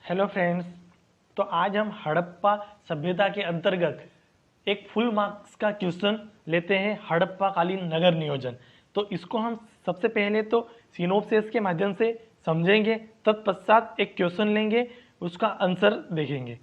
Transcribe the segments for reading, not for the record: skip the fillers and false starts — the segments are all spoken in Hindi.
Hello friends. तो आज हम हड़प्पा सभ्यता के अंतर्गत एक फुल मार्क्स का क्वेश्चन लेते हैं, हड़प्पा कालीन नगर नियोजन। तो इसको हम सबसे पहले तो सिनोप्सिस के माध्यम से समझेंगे, तत्पश्चात एक क्वेश्चन लेंगे, उसका आंसर देखेंगे।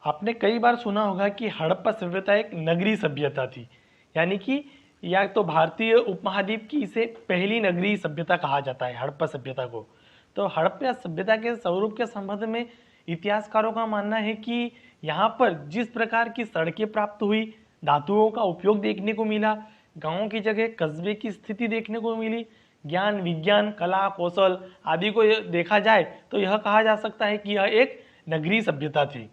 आपने कई बार सुना होगा कि हड़प्पा सभ्यता एक नगरीय सभ्यता थी, यानी कि या तो भारतीय उपमहाद्वीप की इसे पहली नगरीय सभ्यता कहा जाता है, हड़प्पा सभ्यता को। तो हड़प्पा सभ्यता के स्वरूप के संबंध में इतिहासकारों का मानना है कि यहाँ पर जिस प्रकार की सड़कें प्राप्त हुई, धातुओं का उपयोग देखने को मिला, गांवों की जगह कस्बे की स्थिति देखने को मिली, ज्ञान विज्ञान कला कौशल आदि को देखा जाए तो यह कहा जा सकता है कि यह एक नगरीय सभ्यता थी।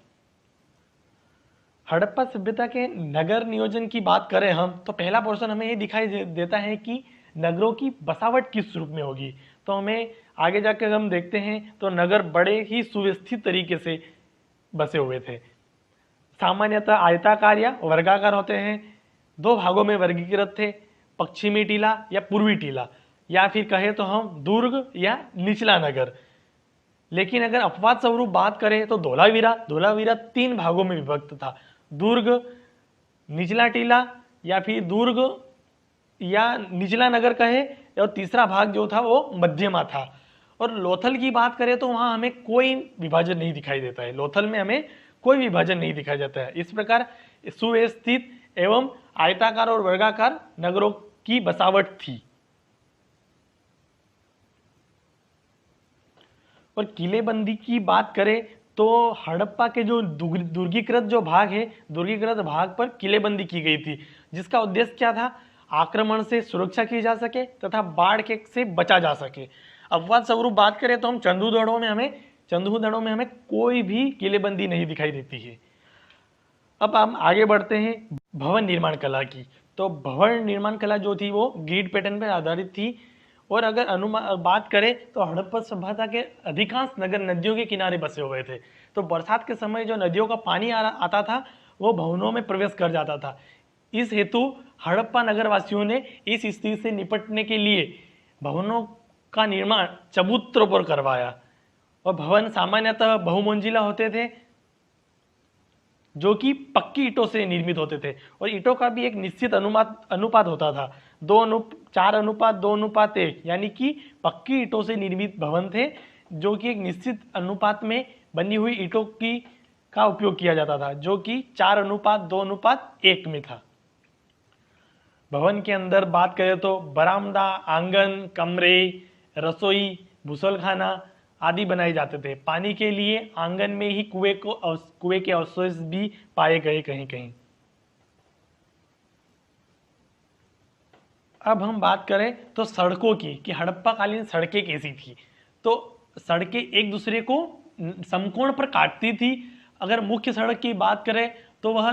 हड़प्पा सभ्यता के नगर नियोजन की बात करें हम तो पहला पोर्शन हमें ये दिखाई देता है कि नगरों की बसावट किस रूप में होगी। तो हमें आगे जाकर हम देखते हैं तो नगर बड़े ही सुव्यवस्थित तरीके से बसे हुए थे। सामान्यतः आयताकार या वर्गाकार होते हैं, दो भागों में वर्गीकृत थे, पश्चिमी टीला या पूर्वी टीला, या फिर कहे तो हम दुर्ग या निचला नगर। लेकिन अगर अपवाद स्वरूप बात करें तो धोलावीरा तीन भागों में विभक्त था, दुर्ग, निचला टीला या फिर दुर्ग या निचला नगर कहे, और तीसरा भाग जो था वो मध्यमा था। और लोथल की बात करें तो वहां हमें कोई विभाजन नहीं दिखाई देता है, लोथल में हमें कोई विभाजन नहीं दिखाई देता है। इस प्रकार सुव्यवस्थित एवं आयताकार और वर्गाकार नगरों की बसावट थी। और किलेबंदी की बात करें तो हड़प्पा के जो दुर्गीकृत जो भाग है, दुर्गीकृत भाग पर किलेबंदी की गई थी, जिसका उद्देश्य क्या था, आक्रमण से सुरक्षा की जा सके तथा बाढ़ के से बचा जा सके। अपवाद स्वरूप बात करें तो हम चंदूदड़ों में हमें कोई भी किलेबंदी नहीं दिखाई देती है। अब हम आगे बढ़ते हैं भवन निर्माण कला की। तो भवन निर्माण कला जो थी वो ग्रिड पैटर्न पर आधारित थी। और अगर बात करें तो हड़प्पा सभ्यता के अधिकांश नगर नदियों के किनारे बसे हुए थे। तो बरसात के समय जो नदियों का पानी आता था वो भवनों में प्रवेश कर जाता था। इस हेतु हड़प्पा नगरवासियों ने इस स्थिति से निपटने के लिए भवनों का निर्माण चबूतरों पर करवाया। और भवन सामान्यतः बहुमंजिला होते थे, जो कि पक्की ईंटों से निर्मित होते थे। और ईंटों का भी एक निश्चित अनुपात होता था, 4:2:1, यानी कि पक्की ईंटों से निर्मित भवन थे, जो कि एक निश्चित अनुपात में बनी हुई ईंटों की का उपयोग किया जाता था, जो कि 4:2:1 में था। भवन के अंदर बात करें तो बरामदा, आंगन, कमरे, रसोई, भूसलखाना आदि बनाए जाते थे। पानी के लिए आंगन में ही कुएं के अवशेष भी पाए गए कहीं कहीं। अब हम बात करें तो सड़कों की कि हड़प्पा कालीन सड़कें कैसी थी। तो सड़कें एक दूसरे को समकोण पर काटती थी। अगर मुख्य सड़क की बात करें तो वह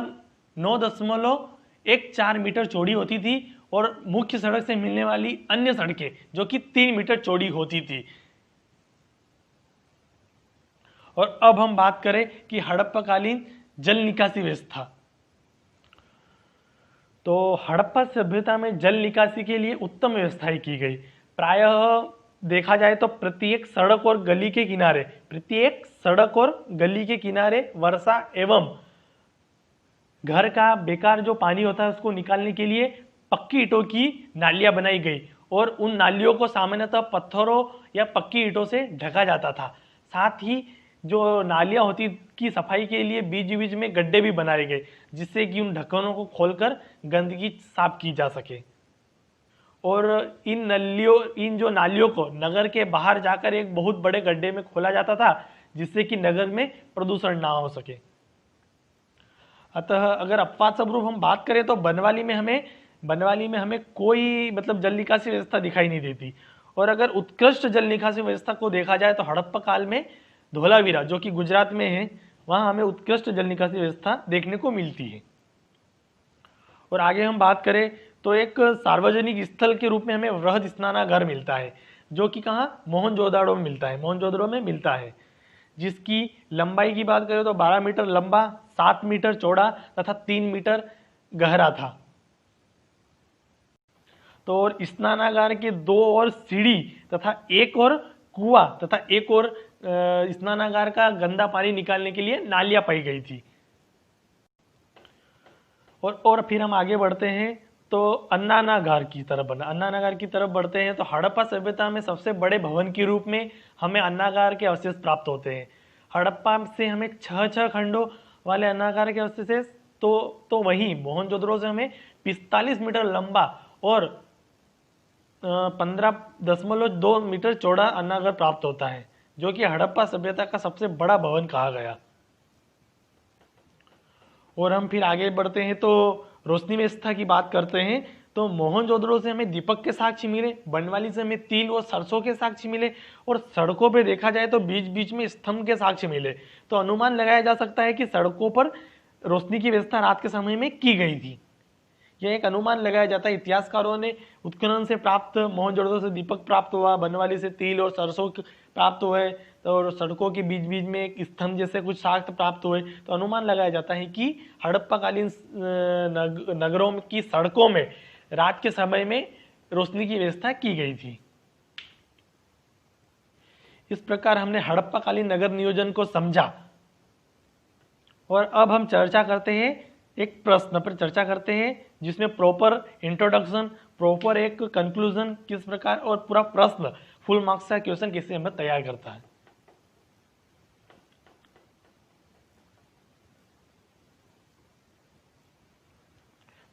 9.14 मीटर चौड़ी होती थी, और मुख्य सड़क से मिलने वाली अन्य सड़कें जो कि 3 मीटर चौड़ी होती थी। और अब हम बात करें कि हड़प्पा कालीन जल निकासी व्यवस्था। तो हड़प्पा सभ्यता में जल निकासी के लिए उत्तम व्यवस्थाएं की गई। प्रायः देखा जाए तो प्रत्येक सड़क और गली के किनारे वर्षा एवं घर का बेकार जो पानी होता है उसको निकालने के लिए पक्की ईंटों की नालियां बनाई गई, और उन नालियों को सामान्यतः पत्थरों या पक्की ईंटों से ढका जाता था। साथ ही जो नालियां होती की सफाई के लिए बीच बीच में गड्ढे भी बनाए गए, जिससे कि उन ढक्कनों को खोलकर गंदगी साफ की जा सके। और इन जो नालियों को नगर के बाहर जाकर एक बहुत बड़े गड्ढे में खोला जाता था, जिससे कि नगर में प्रदूषण ना हो सके। अतः अगर अपवाद स्वरूप हम बात करें तो बनवाली में हमें कोई जल निकासी व्यवस्था दिखाई नहीं देती। और अगर उत्कृष्ट जल निकासी व्यवस्था को देखा जाए तो हड़प्पा काल में धोलावीरा जो कि गुजरात में है, वहां हमें उत्कृष्ट जल निकासी व्यवस्था देखने को मिलती है। और आगे हम बात करें तो एक सार्वजनिक स्थल के रूप में हमें वृहद स्नानागार मिलता है, जो कि कहाँ, मोहनजोदड़ो में मिलता है, जिसकी लंबाई की बात करें तो 12 मीटर लंबा, 7 मीटर चौड़ा तथा 3 मीटर गहरा था। तो और स्नानागार के 2 और सीढ़ी तथा एक और कुआं तथा एक और स्नानागार का गंदा पानी निकालने के लिए नालियां पाई गई थी। और फिर हम आगे बढ़ते हैं तो अन्नानागार की तरफ अन्नानागार की तरफ बढ़ते हैं तो हड़प्पा सभ्यता में सबसे बड़े भवन के रूप में हमें अन्नागार के अवशेष प्राप्त होते हैं। हड़प्पा से हमें छह खंडों वाले अन्नागार के अवशेष तो वहीं मोहनजोदड़ो से हमें 45 मीटर लंबा और 15.2 मीटर चौड़ा अन्नागार प्राप्त होता है, जो कि हड़प्पा सभ्यता का सबसे बड़ा भवन कहा गया। और हम फिर आगे बढ़ते हैं तो रोशनी व्यवस्था की बात करते हैं तो मोहनजोदड़ो से हमें दीपक के साक्ष्य मिले, बनवाली से हमें तिल और सरसों के साक्ष्य मिले, और सड़कों पे देखा जाए तो बीच बीच में स्तंभ के साक्ष्य मिले। तो अनुमान लगाया जा सकता है कि सड़कों पर रोशनी की व्यवस्था रात के समय में की गई थी। यह एक अनुमान लगाया जाता है। इतिहासकारों ने उत्खनन से प्राप्त मोहनजोदड़ो से दीपक प्राप्त हुआ, बनवाली से तिल और सरसों प्राप्त हुए, और सड़कों के बीच बीच में एक स्तंभ जैसे कुछ साक्ष्य प्राप्त हुए। तो अनुमान लगाया जाता है कि हड़प्पाकालीन नगरों की सड़कों में रात के समय में रोशनी की व्यवस्था की गई थी। इस प्रकार हमने हड़प्पाकालीन नगर नियोजन को समझा। और अब हम चर्चा करते हैं, एक प्रश्न पर चर्चा करते हैं जिसमें प्रॉपर इंट्रोडक्शन, प्रॉपर एक कंक्लूजन किस प्रकार, और पूरा प्रश्न फुल मार्क्स का क्वेश्चन कैसे हमें तैयार करता है।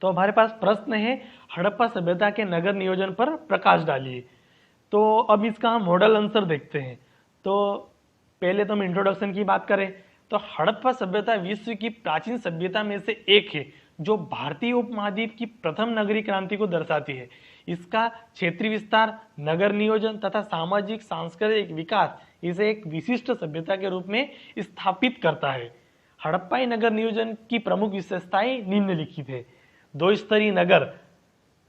तो हमारे पास प्रश्न है, हड़प्पा सभ्यता के नगर नियोजन पर प्रकाश डालिए। तो अब इसका हम मॉडल आंसर देखते हैं। तो पहले तो हम इंट्रोडक्शन की बात करें तो हड़प्पा सभ्यता विश्व की प्राचीन सभ्यता में से एक है जो भारतीय उपमहाद्वीप की प्रथम नगरीय क्रांति को दर्शाती है। इसका क्षेत्रीय विस्तार, नगर नियोजन तथा सामाजिक सांस्कृतिक विकास इसे एक विशिष्ट सभ्यता के रूप में स्थापित करता है। हड़प्पाई नगर नियोजन की प्रमुख विशेषताएं निम्नलिखित है। 2 स्तरीय नगर,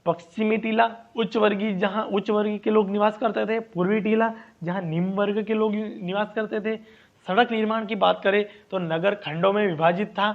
पश्चिमी टीला उच्च वर्गीय जहां उच्च वर्ग के लोग निवास करते थे, पूर्वी टीला जहां निम्न वर्ग के लोग निवास करते थे। सड़क निर्माण की बात करें तो नगर खंडों में विभाजित था,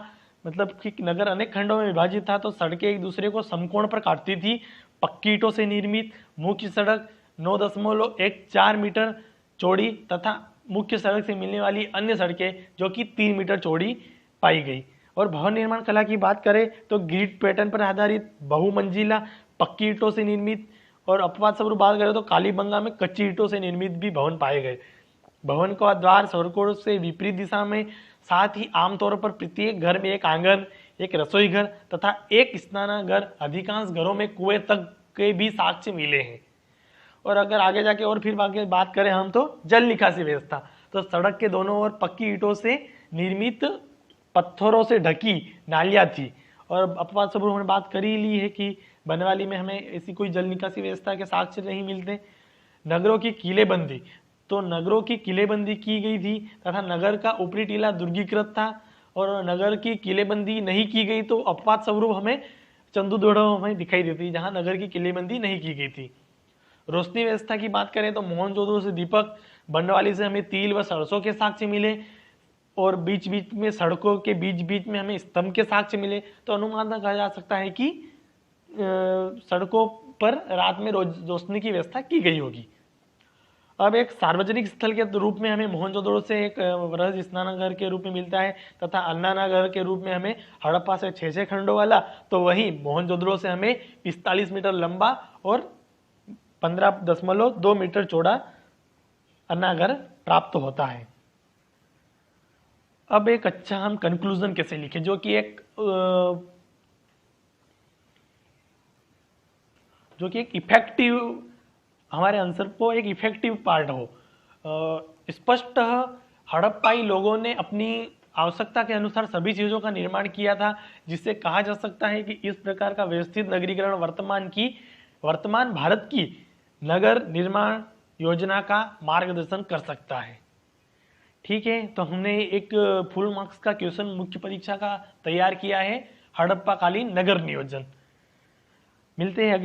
मतलब कि नगर अनेक खंडों में विभाजित था, तो सड़कें एक दूसरे को समकोण पर काटती थी। पक्की ईंटों से निर्मित मुख्य सड़क 9.14 मीटर चौड़ी तथा मुख्य सड़क से मिलने वाली अन्य सड़कें जो कि 3 मीटर चौड़ी पाई गई। और भवन निर्माण कला की बात करें तो ग्रिड पैटर्न पर आधारित बहुमंजिला पक्की ईंटों से निर्मित, और अपवाद स्वरूप बात करें तो कालीबंगा में कच्ची ईंटों से निर्मित भी भवन पाए गए। भवन का द्वार सड़कों से विपरीत दिशा में, साथ ही आमतौर पर प्रत्येक घर में एक आंगन, एक रसोई घर तथा एक स्नानागार, अधिकांश घरों में कुएं तक के भी साक्ष्य मिले हैं। और अगर आगे जाके और फिर आगे बात करें हम तो जल निकासी व्यवस्था, तो सड़क के दोनों ओर पक्की ईंटों से निर्मित पत्थरों से ढकी नालियां थी। और अपवाद स्वरूप हमने बात कर ही ली है कि बनवाली में हमें ऐसी कोई जल निकासी व्यवस्था के साक्ष्य नहीं मिलते। नगरों की किलेबंदी, तो नगरों की किलेबंदी की गई थी तथा नगर का ऊपरी टीला दुर्गीकृत था। और नगर की किलेबंदी नहीं की गई तो अपवाद स्वरूप हमें चंदूदोड़ो हमें दिखाई देती जहां नगर की किलेबंदी नहीं की गई थी। रोशनी व्यवस्था की बात करें तो मोहनजोदड़ो से दीपक, बनवाली से हमें तिल व सरसों के साक्ष्य मिले, और बीच बीच में सड़कों के बीच बीच में हमें स्तंभ के साक्ष्य मिले। तो अनुमान कहा जा सकता है कि सड़कों पर रात में रोशनी की व्यवस्था की गई होगी। अब एक सार्वजनिक स्थल के रूप में हमें मोहनजोदड़ो से एक वृहद स्नानागार के रूप में मिलता है तथा अन्नानागार के रूप में हमें हड़प्पा से 6 खंडों वाला, तो वहीं मोहनजोदड़ो से हमें 45 मीटर लंबा और 15.2 मीटर चौड़ा अन्नागार प्राप्त होता है। अब एक अच्छा हम कंक्लूजन कैसे लिखें जो कि एक इफेक्टिव, हमारे आंसर को एक इफेक्टिव पार्ट हो। स्पष्ट हड़प्पाई लोगों ने अपनी आवश्यकता के अनुसार सभी चीज़ों का निर्माण किया था, जिससे कहा जा सकता है कि इस प्रकार का व्यवस्थित नगरीकरण वर्तमान भारत की नगर निर्माण योजना का मार्गदर्शन कर सकता है। ठीक है, तो हमने एक फुल मार्क्स का क्वेश्चन मुख्य परीक्षा का तैयार किया है, हड़प्पा कालीन नगर नियोजन। मिलते हैं अगले